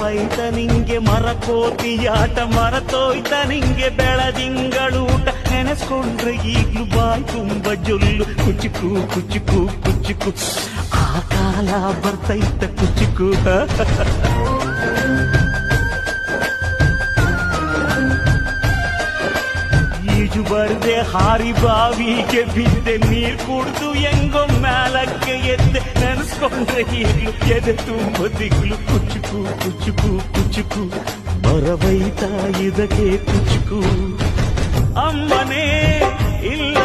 ನೆನಪೈತ ನಿಂಗೆ ಮರಕೋತಿಯಾಟ ಮರತೋಯ್ತ ನಿಂಗೆ ಬೆಳದಿಂಗಳೂಟ ನೆನೆಸ್ಕೊಂಡ್ರೆ ಈಗ್ಲೂ ಬಾಯ್ ತುಂಬ ಜೊಲ್ಲು ಕುಚುಕು ಕುಚುಕು ಕುಚುಕು ಆ ಕಾಲ ಬರ್ತೈತ ಕುಚುಕು ಈಜು ಬರ್ದೆ ಹಾರಿ ಬಾವಿಗೆ ಬಿದ್ದೆ ನೀರ್ ಕುಡ್ದು ಹೆಂಗೋ ಮ್ಯಾಲಕ್ಕೆ ಎದ್ದೆ ನೆನೆಸ್ಕೊಂಡ್ರೆ ಈಗ್ಲು ಎದೆ ತುಂಬ ದಿಗ್ಲು ಕುಚುಕು ಕುಚುಕು ಕುಚುಕು ಬರಬೈತಾ ಇದಕ್ಕೆ ಕುಚುಕು ಅಮ್ಮನೇ ಇಲ್ಲ